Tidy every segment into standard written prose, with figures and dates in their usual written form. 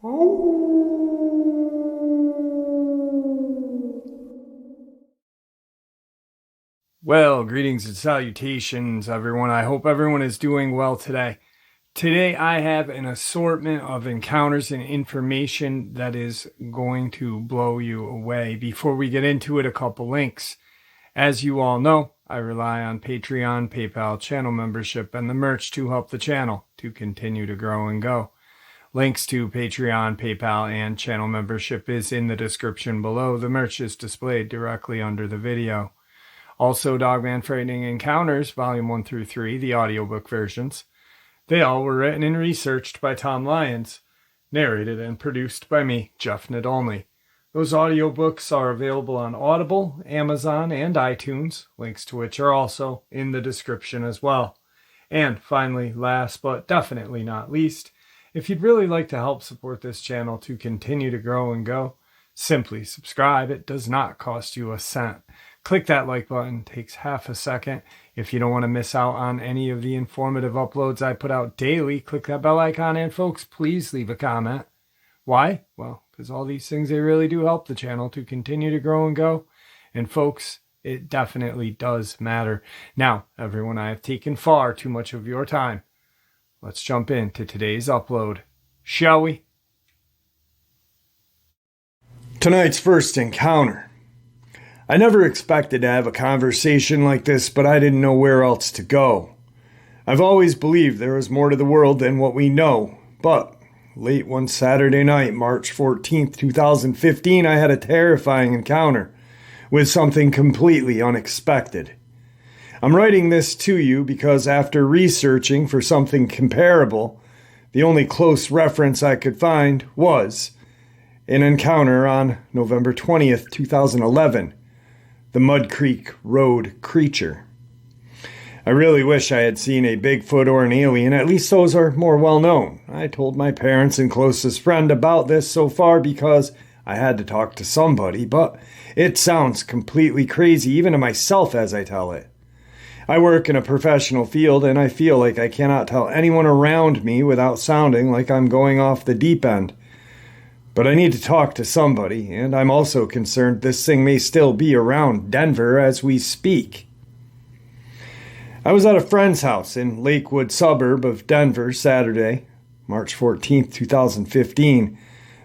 Well, greetings and salutations, everyone. I hope everyone is doing well today. Today, I have an assortment of encounters and information that is going to blow you away. Before we get into it, a couple links. As you all know, I rely on Patreon, PayPal, channel membership, and the merch to help the channel to continue to grow and go. Links to Patreon, PayPal, and channel membership is in the description below. The merch is displayed directly under the video. Also, Dogman Frightening Encounters, Volume 1 through 3, the audiobook versions. They all were written and researched by Tom Lyons, narrated and produced by me, Jeff Nadolny. Those audiobooks are available on Audible, Amazon, and iTunes, links to which are also in the description as well. And finally, last but definitely not least, if you'd really like to help support this channel to continue to grow and go, simply subscribe. It does not cost you a cent. Click that like button. It takes half a second. If you don't want to miss out on any of the informative uploads I put out daily, click that bell icon, and folks, please leave a comment. Why? Well, because all these things, they really do help the channel to continue to grow and go. And folks, it definitely does matter. Now, everyone, I have taken far too much of your time. Let's jump into today's upload, shall we? Tonight's first encounter. I never expected to have a conversation like this, but I didn't know where else to go. I've always believed there is more to the world than what we know, but late one Saturday night, March 14th, 2015, I had a terrifying encounter with something completely unexpected. I'm writing this to you because after researching for something comparable, the only close reference I could find was an encounter on November 20th, 2011, the Mud Creek Road creature. I really wish I had seen a Bigfoot or an alien. At least those are more well known. I told my parents and closest friend about this so far because I had to talk to somebody, but it sounds completely crazy even to myself as I tell it. I work in a professional field and I feel like I cannot tell anyone around me without sounding like I'm going off the deep end. But I need to talk to somebody, and I'm also concerned this thing may still be around Denver as we speak. I was at a friend's house in Lakewood suburb of Denver Saturday, March 14th, 2015.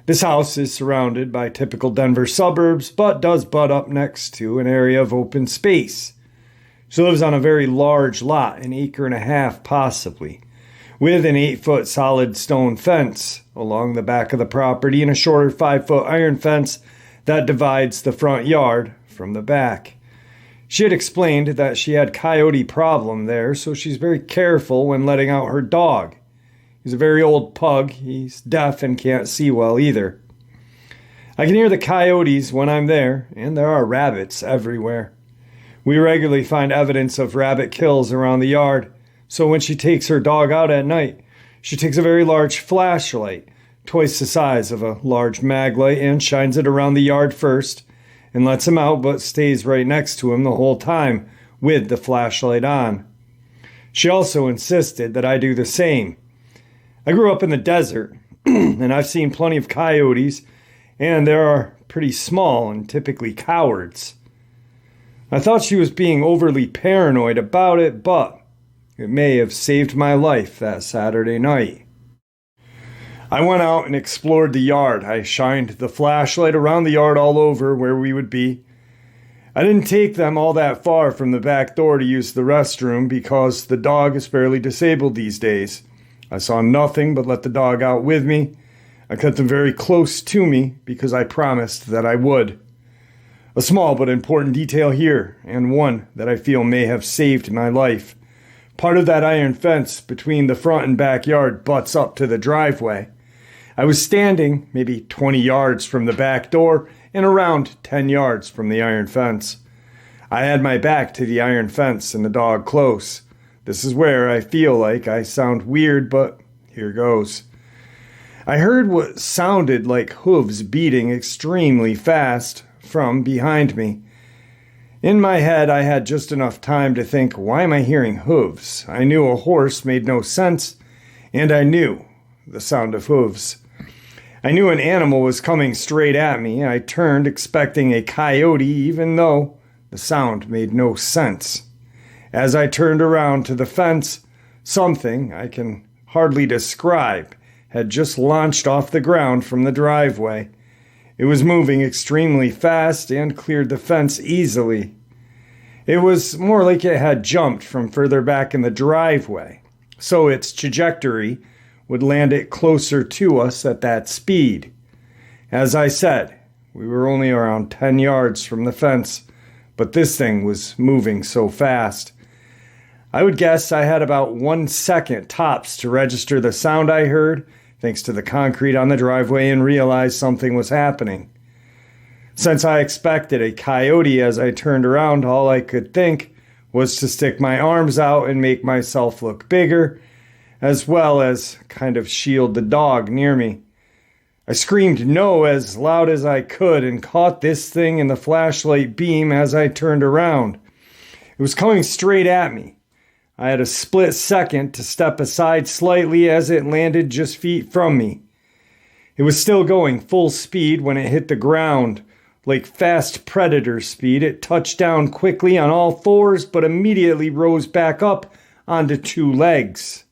This house is surrounded by typical Denver suburbs, but does butt up next to an area of open space. She lives on a very large lot, an acre and a half possibly, with an 8-foot solid stone fence along the back of the property and a shorter 5-foot iron fence that divides the front yard from the back. She had explained that she had coyote problem there, so she's very careful when letting out her dog. He's a very old pug. He's deaf and can't see well either. I can hear the coyotes when I'm there, and there are rabbits everywhere. We regularly find evidence of rabbit kills around the yard, so when she takes her dog out at night, she takes a very large flashlight, twice the size of a large mag light, and shines it around the yard first, and lets him out but stays right next to him the whole time with the flashlight on. She also insisted that I do the same. I grew up in the desert, and I've seen plenty of coyotes, and they are pretty small and typically cowards. I thought she was being overly paranoid about it, but it may have saved my life that Saturday night. I went out and explored the yard. I shined the flashlight around the yard all over where we would be. I didn't take them all that far from the back door to use the restroom because the dog is fairly disabled these days. I saw nothing but let the dog out with me. I kept them very close to me because I promised that I would. A small but important detail here, and one that I feel may have saved my life. Part of that iron fence between the front and backyard butts up to the driveway. I was standing maybe 20 yards from the back door and around 10 yards from the iron fence. I had my back to the iron fence and the dog close. This is where I feel like I sound weird, but here goes. I heard what sounded like hooves beating extremely fast from behind me. In my head, I had just enough time to think, why am I hearing hooves? I knew a horse made no sense, and I knew the sound of hooves. I knew an animal was coming straight at me. I turned, expecting a coyote, even though the sound made no sense. As I turned around to the fence, something I can hardly describe had just launched off the ground from the driveway. It was moving extremely fast and cleared the fence easily. It was more like it had jumped from further back in the driveway, so its trajectory would land it closer to us at that speed. As I said, we were only around 10 yards from the fence, but this thing was moving so fast. I would guess I had about 1 second tops to register the sound I heard, thanks to the concrete on the driveway, and realize something was happening. Since I expected a coyote as I turned around, all I could think was to stick my arms out and make myself look bigger, as well as kind of shield the dog near me. I screamed no as loud as I could and caught this thing in the flashlight beam as I turned around. It was coming straight at me. I had a split second to step aside slightly as it landed just feet from me. It was still going full speed when it hit the ground. Like fast predator speed, it touched down quickly on all fours but immediately rose back up onto 2 legs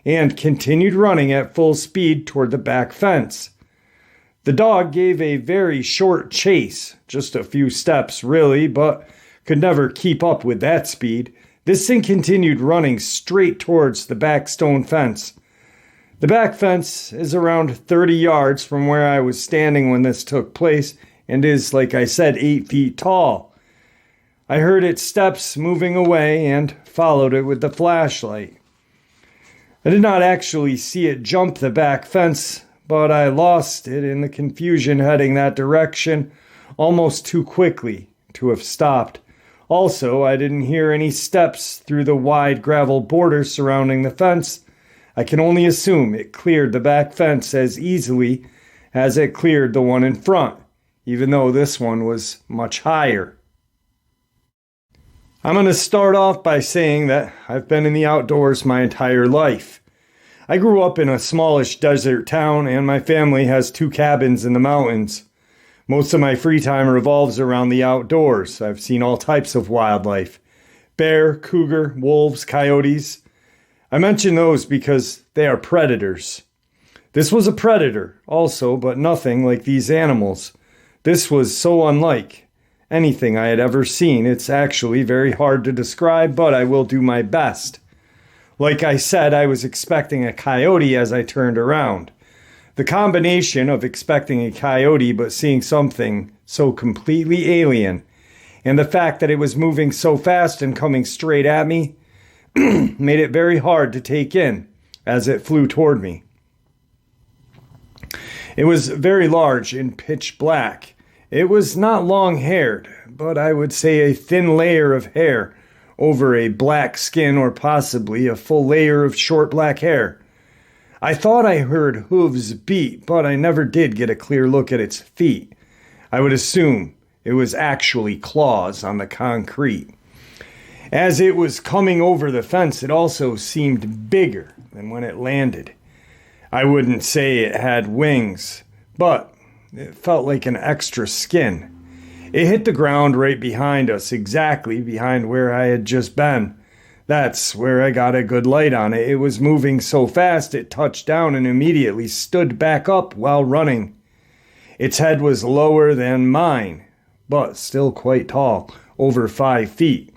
and continued running at full speed toward the back fence. The dog gave a very short chase, just a few steps really, but could never keep up with that speed. This thing continued running straight towards the back stone fence. The back fence is around 30 yards from where I was standing when this took place and is, like I said, 8 feet tall. I heard its steps moving away and followed it with the flashlight. I did not actually see it jump the back fence, but I lost it in the confusion heading that direction almost too quickly to have stopped. Also, I didn't hear any steps through the wide gravel border surrounding the fence. I can only assume it cleared the back fence as easily as it cleared the one in front, even though this one was much higher. I'm going to start off by saying that I've been in the outdoors my entire life. I grew up in a smallish desert town, and my family has 2 cabins in the mountains. Most of my free time revolves around the outdoors. I've seen all types of wildlife: bear, cougar, wolves, coyotes. I mention those because they are predators. This was a predator also, but nothing like these animals. This was so unlike anything I had ever seen. It's actually very hard to describe, but I will do my best. Like I said, I was expecting a coyote as I turned around. The combination of expecting a coyote but seeing something so completely alien, and the fact that it was moving so fast and coming straight at me, made it very hard to take in as it flew toward me. It was very large and pitch black. It was not long-haired, but I would say a thin layer of hair over a black skin, or possibly a full layer of short black hair. I thought I heard hooves beat, but I never did get a clear look at its feet. I would assume it was actually claws on the concrete. As it was coming over the fence, it also seemed bigger than when it landed. I wouldn't say it had wings, but it felt like an extra skin. It hit the ground right behind us, exactly behind where I had just been. That's where I got a good light on it. It was moving so fast it touched down and immediately stood back up while running. Its head was lower than mine, but still quite tall, over 5 feet.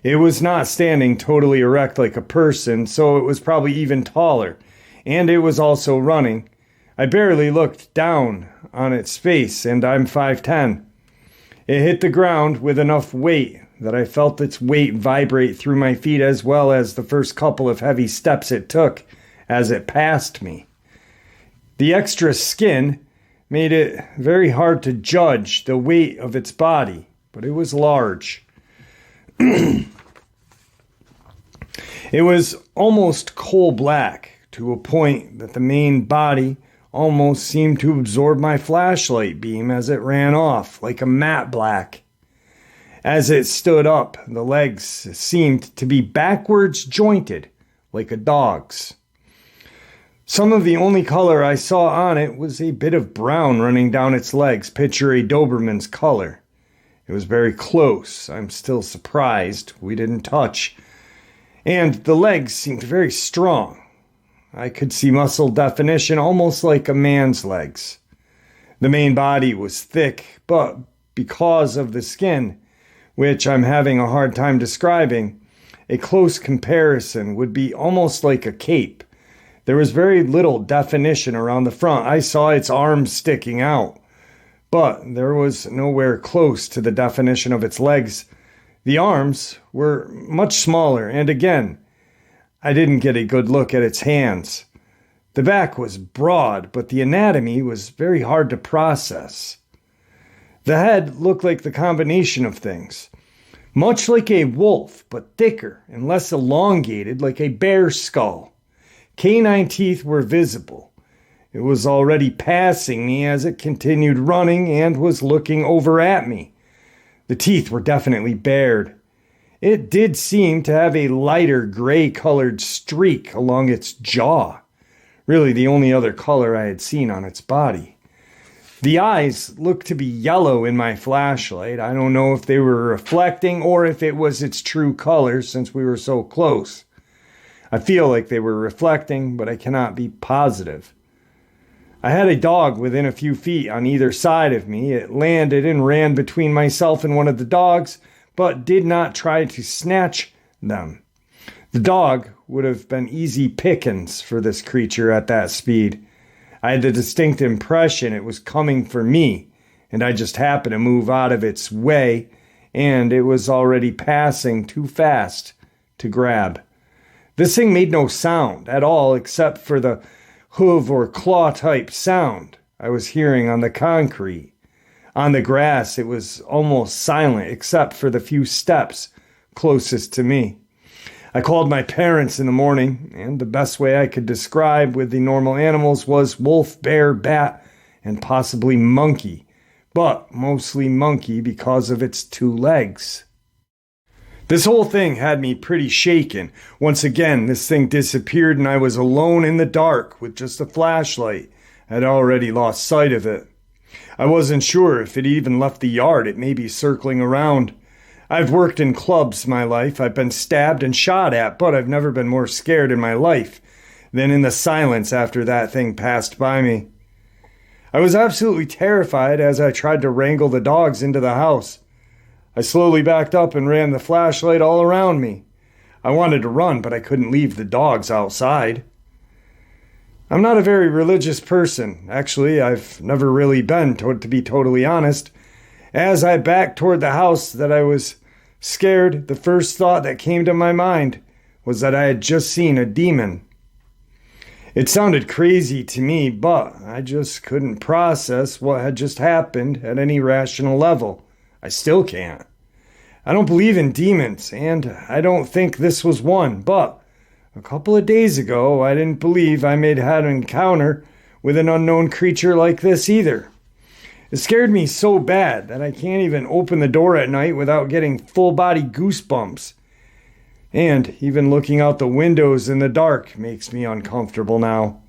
It was not standing totally erect like a person, so it was probably even taller, and it was also running. I barely looked down on its face, and I'm 5'10". It hit the ground with enough weight that I felt its weight vibrate through my feet, as well as the first couple of heavy steps it took as it passed me. The extra skin made it very hard to judge the weight of its body, but it was large. It was almost coal black, to a point that the main body almost seemed to absorb my flashlight beam as it ran off, like a matte black. As it stood up, the legs seemed to be backwards jointed, like a dog's. Some of the only color I saw on it was a bit of brown running down its legs. Picture a Doberman's color. It was very close. I'm still surprised we didn't touch. And the legs seemed very strong. I could see muscle definition almost like a man's legs. The main body was thick, but because of the skin, which I'm having a hard time describing, a close comparison would be almost like a cape. There was very little definition around the front. I saw its arms sticking out, but there was nowhere close to the definition of its legs. The arms were much smaller, and again, I didn't get a good look at its hands. The back was broad, but the anatomy was very hard to process. The head looked like the combination of things. Much like a wolf, but thicker and less elongated, like a bear's skull. Canine teeth were visible. It was already passing me as it continued running and was looking over at me. The teeth were definitely bared. It did seem to have a lighter gray-colored streak along its jaw. Really the only other color I had seen on its body. The eyes looked to be yellow in my flashlight. I don't know if they were reflecting or if it was its true color since we were so close. I feel like they were reflecting, but I cannot be positive. I had a dog within a few feet on either side of me. It landed and ran between myself and one of the dogs, but did not try to snatch them. The dog would have been easy pickings for this creature at that speed. I had the distinct impression it was coming for me, and I just happened to move out of its way, and it was already passing too fast to grab. This thing made no sound at all except for the hoof or claw type sound I was hearing on the concrete. On the grass, it was almost silent except for the few steps closest to me. I called my parents in the morning, and the best way I could describe with the normal animals was wolf, bear, bat, and possibly monkey, but mostly monkey because of its two legs. This whole thing had me pretty shaken. Once again, this thing disappeared and I was alone in the dark with just a flashlight. I had already lost sight of it. I wasn't sure if it even left the yard. It may be circling around. I've worked in clubs my life. I've been stabbed and shot at, but I've never been more scared in my life than in the silence after that thing passed by me. I was absolutely terrified as I tried to wrangle the dogs into the house. I slowly backed up and ran the flashlight all around me. I wanted to run, but I couldn't leave the dogs outside. I'm not a very religious person. Actually, I've never really been, to be totally honest. As I backed toward the house that I was scared, the first thought that came to my mind was that I had just seen a demon. It sounded crazy to me, but I just couldn't process what had just happened at any rational level. I still can't. I don't believe in demons, and I don't think this was one, but a couple of days ago, I didn't believe I may have had an encounter with an unknown creature like this either. It scared me so bad that I can't even open the door at night without getting full-body goosebumps. And even looking out the windows in the dark makes me uncomfortable now.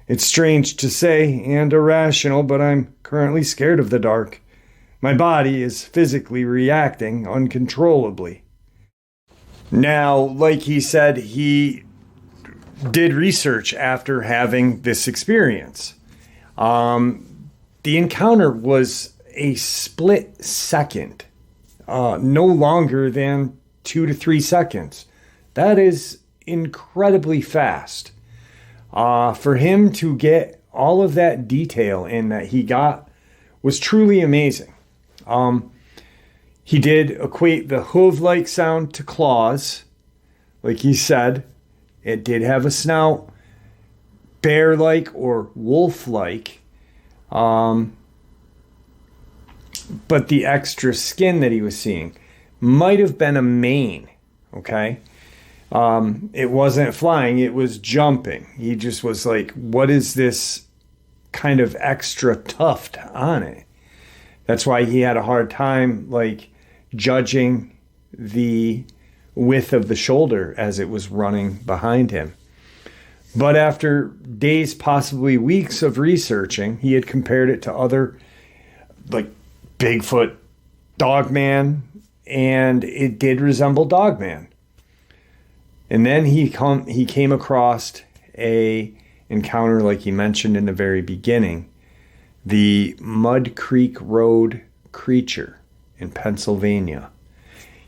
It's strange to say and irrational, but I'm currently scared of the dark. My body is physically reacting uncontrollably. Now, like he said, he did research after having this experience. The encounter was a split second, no longer than 2 to 3 seconds. That is incredibly fast. For him to get all of that detail in that he got was truly amazing. He did equate the hoof-like sound to claws. Like he said, it did have a snout, bear-like or wolf-like. But the extra skin that he was seeing might have been a mane, okay? It wasn't flying, it was jumping. He just was like, what is this kind of extra tuft on it? That's why he had a hard time, like, judging the width of the shoulder as it was running behind him. But after days, possibly weeks of researching, he had compared it to other, like Bigfoot, Dogman, and it did resemble Dogman. And then he came across a encounter like he mentioned in the very beginning, the Mud Creek Road creature in Pennsylvania.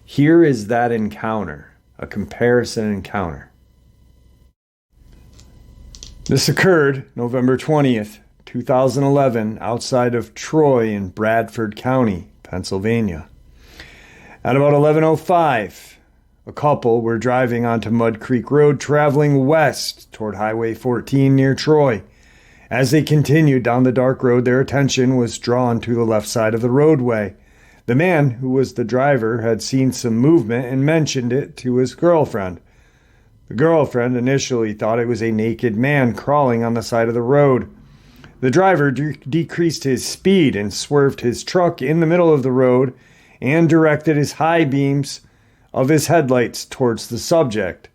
Here is that encounter, a comparison encounter. This occurred November 20th, 2011, outside of Troy in Bradford County, Pennsylvania. At about 11:05, a couple were driving onto Mud Creek Road traveling west toward Highway 14 near Troy. As they continued down the dark road, their attention was drawn to the left side of the roadway. The man, who was the driver, had seen some movement and mentioned it to his girlfriend. The girlfriend initially thought it was a naked man crawling on the side of the road. The driver decreased his speed and swerved his truck in the middle of the road and directed his high beams of his headlights towards the subject.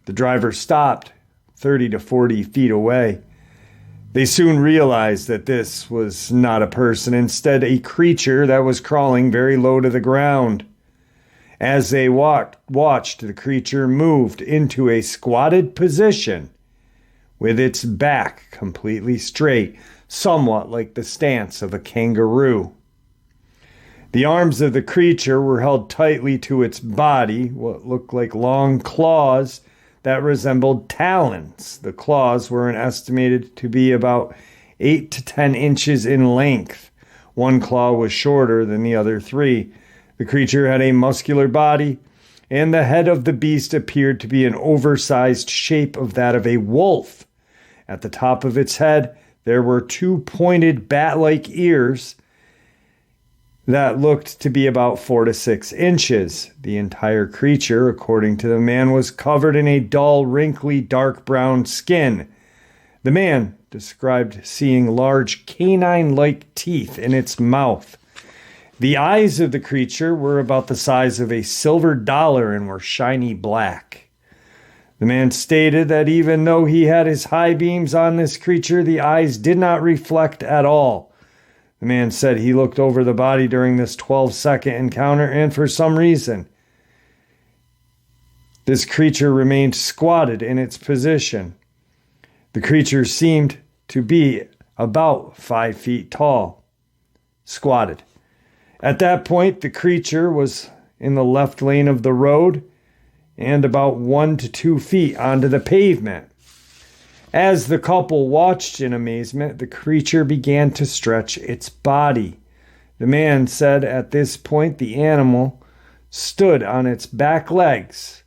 The driver stopped 30 to 40 feet away. They soon realized that this was not a person, instead a creature that was crawling very low to the ground. As they watched, the creature moved into a squatted position with its back completely straight, somewhat like the stance of a kangaroo. The arms of the creature were held tightly to its body, what looked like long claws that resembled talons. The claws were estimated to be about 8 to 10 inches in length. One claw was shorter than the other three. The creature had a muscular body, and the head of the beast appeared to be an oversized shape of that of a wolf. At the top of its head, there were two pointed bat-like ears that looked to be about 4 to 6 inches. The entire creature, according to the man, was covered in a dull, wrinkly, dark brown skin. The man described seeing large canine-like teeth in its mouth. The eyes of the creature were about the size of a silver dollar and were shiny black. The man stated that even though he had his high beams on this creature, the eyes did not reflect at all. The man said he looked over the body during this 12-second encounter, and for some reason, this creature remained squatted in its position. The creature seemed to be about 5 feet tall, squatted. At that point, the creature was in the left lane of the road and about 1 to 2 feet onto the pavement. As the couple watched in amazement, the creature began to stretch its body. The man said at this point the animal stood on its back legs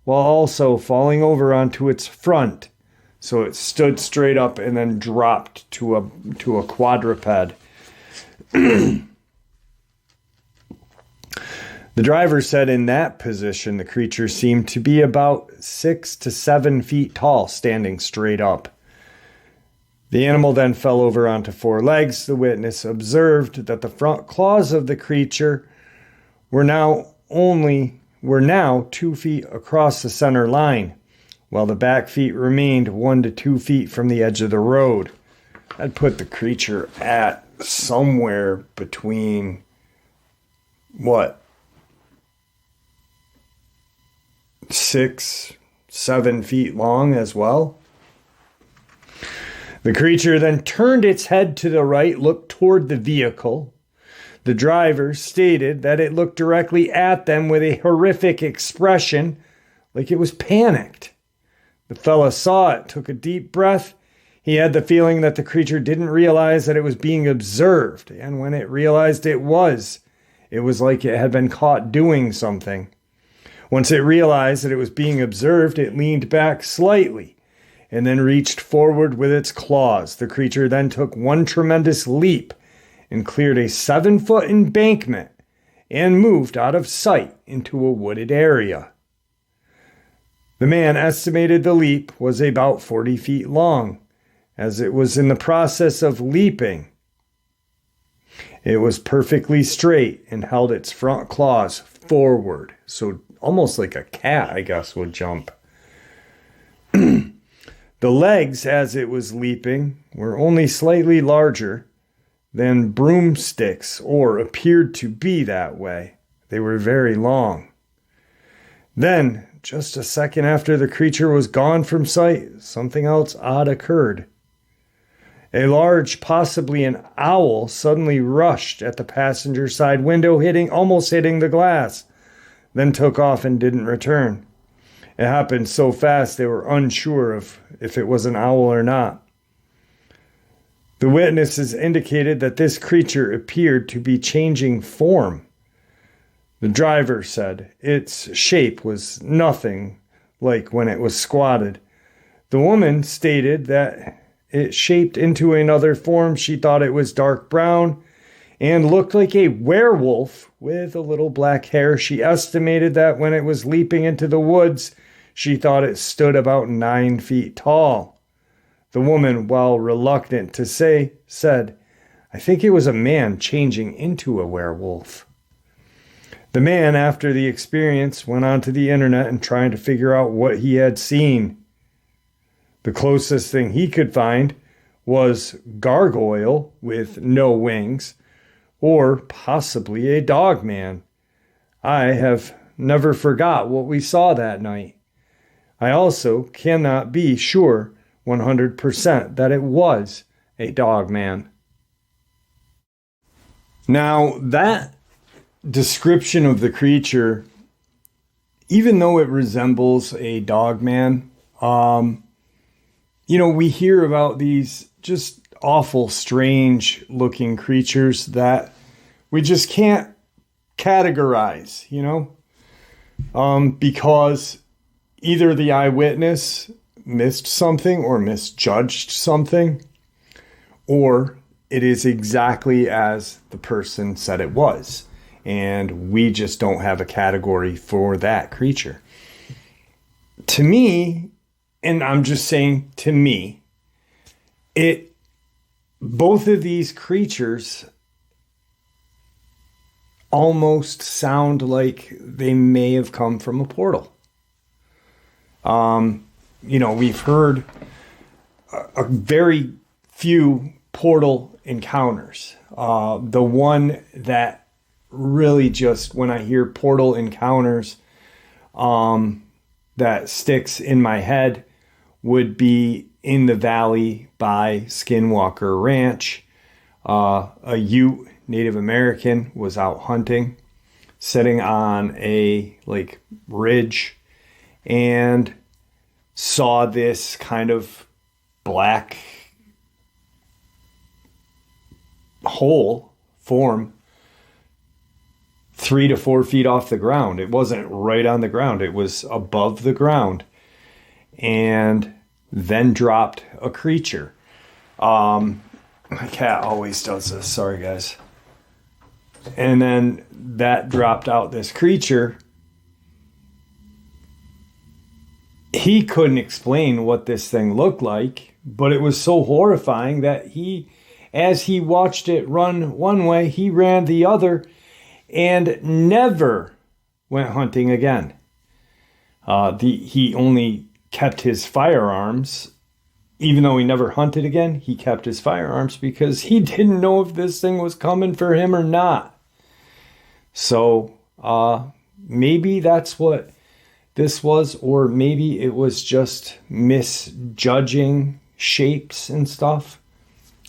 while also falling over onto its front. So it stood straight up and then dropped to a quadruped. The driver said in that position, the creature seemed to be about 6 to 7 feet tall, standing straight up. The animal then fell over onto 4 legs. The witness observed that the front claws of the creature were now 2 feet across the center line, while the back feet remained 1 to 2 feet from the edge of the road. I'd put the creature at somewhere between, 6, 7 feet long as well. The creature then turned its head to the right, looked toward the vehicle. The driver stated that it looked directly at them with a horrific expression, like it was panicked. The fella saw it, took a deep breath. He had the feeling that the creature didn't realize that it was being observed, and when it realized it was like it had been caught doing something. Once it realized that it was being observed, it leaned back slightly and then reached forward with its claws. The creature then took one tremendous leap and cleared a 7-foot embankment and moved out of sight into a wooded area. The man estimated the leap was about 40 feet long. As it was in the process of leaping, it was perfectly straight and held its front claws forward, so almost like a cat, I guess, would jump. The legs, as it was leaping, were only slightly larger than broomsticks, or appeared to be that way. They were very long. Then, just a second after the creature was gone from sight, something else odd occurred. A large, possibly an owl, suddenly rushed at the passenger side window, almost hitting the glass, then took off and didn't return. It happened so fast they were unsure of if it was an owl or not. The witnesses indicated that this creature appeared to be changing form. The driver said its shape was nothing like when it was squatted. The woman stated that it shaped into another form. She thought it was dark brown and looked like a werewolf with a little black hair. She estimated that when it was leaping into the woods, she thought it stood about 9 feet tall. The woman, while reluctant to say, said, "I think it was a man changing into a werewolf." The man, after the experience, went onto the internet and tried to figure out what he had seen. The closest thing he could find was gargoyle with no wings, or possibly a dogman. I have never forgot what we saw that night. I also cannot be sure 100% that it was a dogman. Now, that description of the creature, even though it resembles a dogman, we hear about these just awful, strange looking creatures that we just can't categorize, because either the eyewitness missed something or misjudged something, or it is exactly as the person said it was. And we just don't have a category for that creature. To me, and I'm just saying to me, both of these creatures almost sound like they may have come from a portal. We've heard a very few portal encounters. The one that really just, when I hear portal encounters, that sticks in my head would be in the valley by Skinwalker Ranch. A Ute Native American was out hunting, sitting on a ridge, and saw this kind of black hole form 3 to 4 feet off the ground. It wasn't right on the ground. It was above the ground, and then dropped a creature. My cat always does this. Sorry, guys. And then that dropped out this creature. He couldn't explain what this thing looked like, but it was so horrifying that as he watched it run one way, he ran the other and never went hunting again. He only kept his firearms. Even though he never hunted again, he kept his firearms because he didn't know if this thing was coming for him or not. So maybe that's what this was, or maybe it was just misjudging shapes and stuff.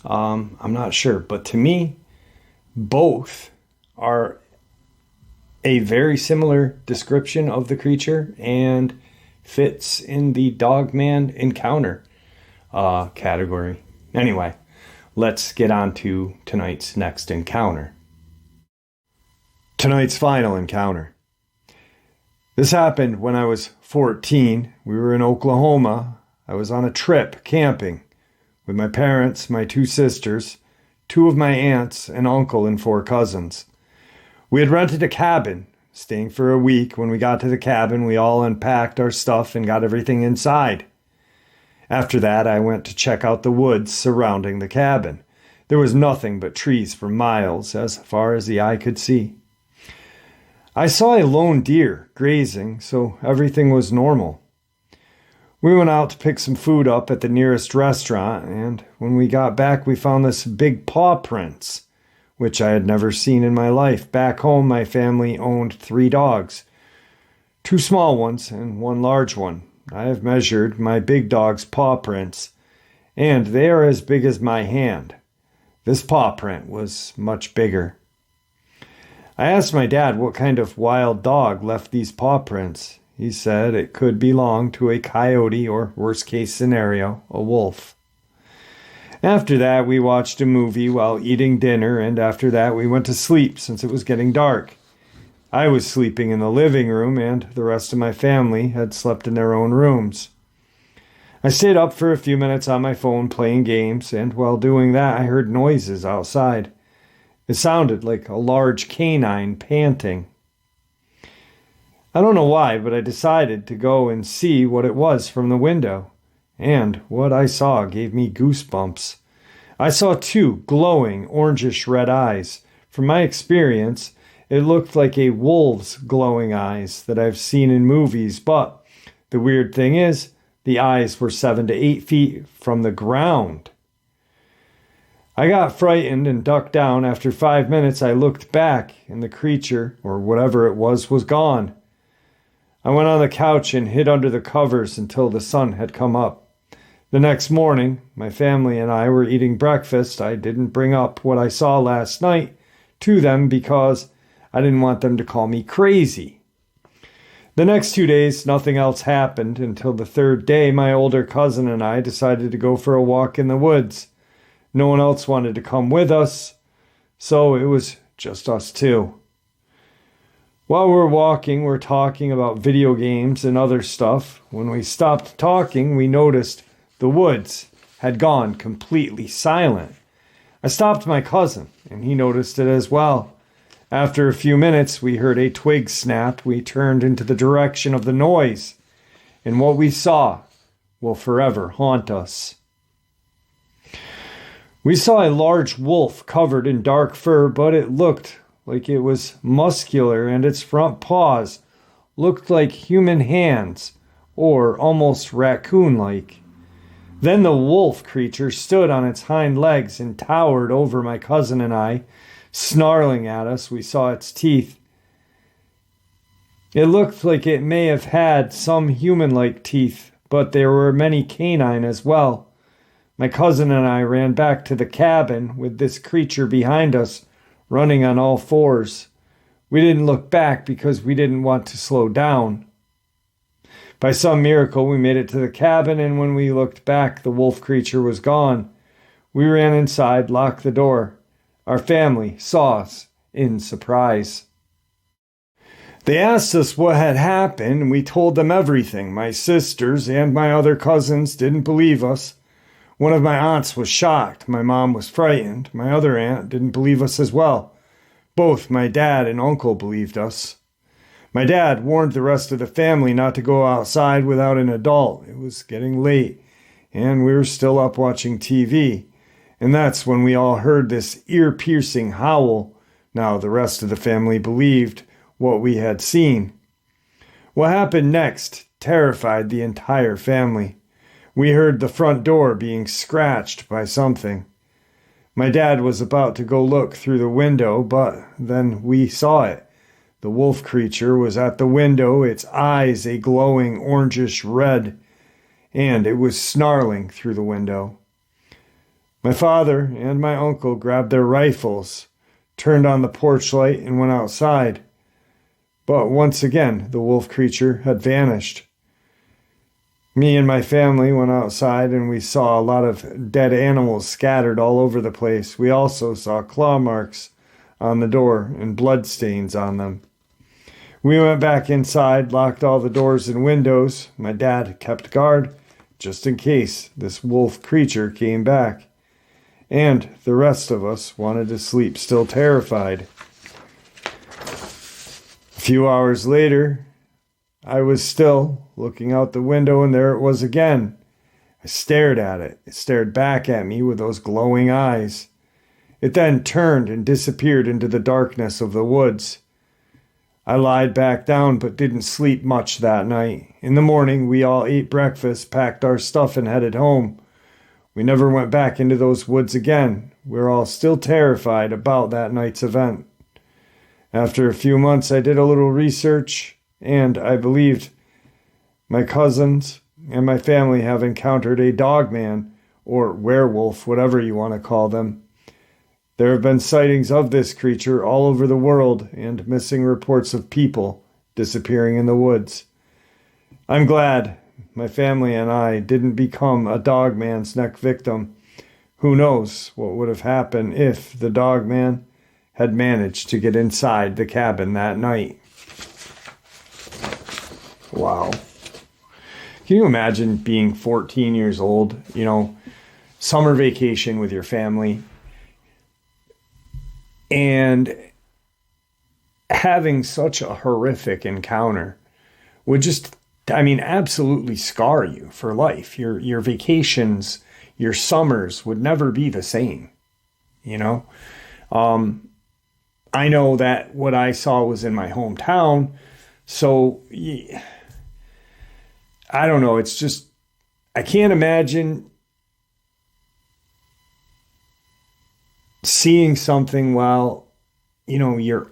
I'm not sure, but to me, both are a very similar description of the creature and fits in the Dogman encounter category. Anyway, let's get on to tonight's next encounter. Tonight's final encounter. This happened when I was 14. We were in Oklahoma. I was on a trip camping with my parents, my 2 sisters, 2 of my aunts, an uncle, and 4 cousins. We had rented a cabin, staying for a week. When we got to the cabin, we all unpacked our stuff and got everything inside. After that, I went to check out the woods surrounding the cabin. There was nothing but trees for miles, as far as the eye could see. I saw a lone deer grazing, so everything was normal. We went out to pick some food up at the nearest restaurant, and when we got back, we found this big paw prints, which I had never seen in my life. Back home, my family owned 3 dogs, 2 small ones and 1 large one. I have measured my big dog's paw prints, and they are as big as my hand. This paw print was much bigger. I asked my dad what kind of wild dog left these paw prints. He said it could belong to a coyote or, worst case scenario, a wolf. After that, we watched a movie while eating dinner, and after that, we went to sleep since it was getting dark. I was sleeping in the living room, and the rest of my family had slept in their own rooms. I stayed up for a few minutes on my phone playing games, and while doing that, I heard noises outside. It sounded like a large canine panting. I don't know why, but I decided to go and see what it was from the window, and what I saw gave me goosebumps. I saw 2 glowing orangish-red eyes. From my experience, it looked like a wolf's glowing eyes that I've seen in movies, but the weird thing is, the eyes were 7 to 8 feet from the ground. I got frightened and ducked down. After 5 minutes, I looked back, and the creature, or whatever it was gone. I went on the couch and hid under the covers until the sun had come up. The next morning, my family and I were eating breakfast. I didn't bring up what I saw last night to them because I didn't want them to call me crazy. The next 2 days, nothing else happened until the 3rd day, my older cousin and I decided to go for a walk in the woods. No one else wanted to come with us, so it was just us 2. While we're walking, we're talking about video games and other stuff. When we stopped talking, we noticed the woods had gone completely silent. I stopped my cousin, and he noticed it as well. After a few minutes, we heard a twig snap. We turned into the direction of the noise, and what we saw will forever haunt us. We saw a large wolf covered in dark fur, but it looked like it was muscular, and its front paws looked like human hands, or almost raccoon-like. Then the wolf creature stood on its hind legs and towered over my cousin and I, snarling at us. We saw its teeth. It looked like it may have had some human-like teeth, but there were many canine as well. My cousin and I ran back to the cabin with this creature behind us, running on all 4s. We didn't look back because we didn't want to slow down. By some miracle, we made it to the cabin, and when we looked back, the wolf creature was gone. We ran inside, locked the door. Our family saw us in surprise. They asked us what had happened, and we told them everything. My sisters and my other cousins didn't believe us. One of my aunts was shocked. My mom was frightened. My other aunt didn't believe us as well. Both my dad and uncle believed us. My dad warned the rest of the family not to go outside without an adult. It was getting late, and we were still up watching TV. And that's when we all heard this ear-piercing howl. Now the rest of the family believed what we had seen. What happened next terrified the entire family. We heard the front door being scratched by something. My dad was about to go look through the window, but then we saw it. The wolf creature was at the window, its eyes a glowing orangish red, and it was snarling through the window. My father and my uncle grabbed their rifles, turned on the porch light, and went outside. But once again, the wolf creature had vanished. Me and my family went outside, and we saw a lot of dead animals scattered all over the place. We also saw claw marks on the door and blood stains on them. We went back inside, locked all the doors and windows. My dad kept guard, just in case this wolf creature came back. And the rest of us wanted to sleep, still terrified. A few hours later, I was still looking out the window, and there it was again. I stared at it. It stared back at me with those glowing eyes. It then turned and disappeared into the darkness of the woods. I lied back down but didn't sleep much that night. In the morning, we all ate breakfast, packed our stuff, and headed home. We never went back into those woods again. We're all still terrified about that night's event. After a few months, I did a little research, and I believed my cousins and my family have encountered a dogman, or werewolf, whatever you want to call them. There have been sightings of this creature all over the world and missing reports of people disappearing in the woods. I'm glad my family and I didn't become a dogman's next victim. Who knows what would have happened if the dogman had managed to get inside the cabin that night. Wow. Can you imagine being 14 years old, summer vacation with your family, and having such a horrific encounter would just, absolutely scar you for life. Your vacations, your summers would never be the same, I know that what I saw was in my hometown, so I don't know. It's just, I can't imagine seeing something while, you're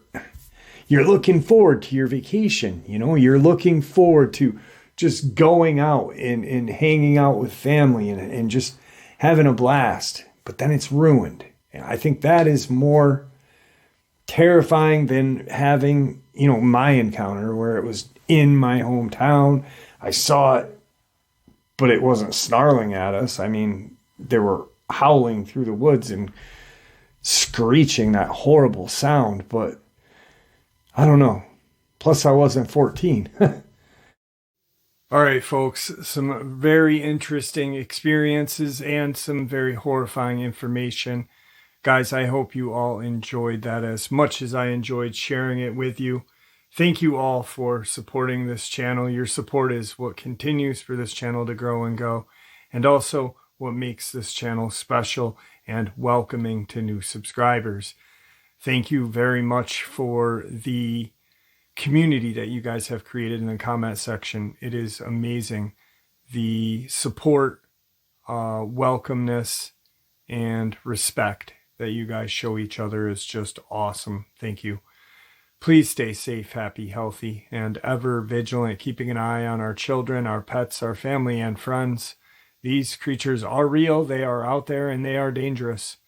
looking forward to your vacation. You're looking forward to just going out and hanging out with family and just having a blast. But then it's ruined. And I think that is more terrifying than having, my encounter where it was in my hometown. I saw it, but it wasn't snarling at us. They were howling through the woods and screeching that horrible sound, but I don't know. Plus, I wasn't 14. All right, folks, some very interesting experiences and some very horrifying information. Guys, I hope you all enjoyed that as much as I enjoyed sharing it with you. Thank you all for supporting this channel. Your support is what continues for this channel to grow and go, and also what makes this channel special and welcoming to new subscribers. Thank you very much for the community that you guys have created in the comment section. It is amazing. The support, welcomeness, and respect that you guys show each other is just awesome. Thank you. Please stay safe, happy, healthy, and ever vigilant, keeping an eye on our children, our pets, our family, and friends. These creatures are real, they are out there, and they are dangerous.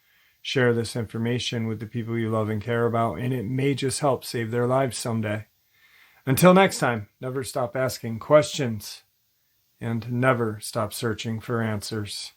Share this information with the people you love and care about, and it may just help save their lives someday. Until next time, never stop asking questions, and never stop searching for answers.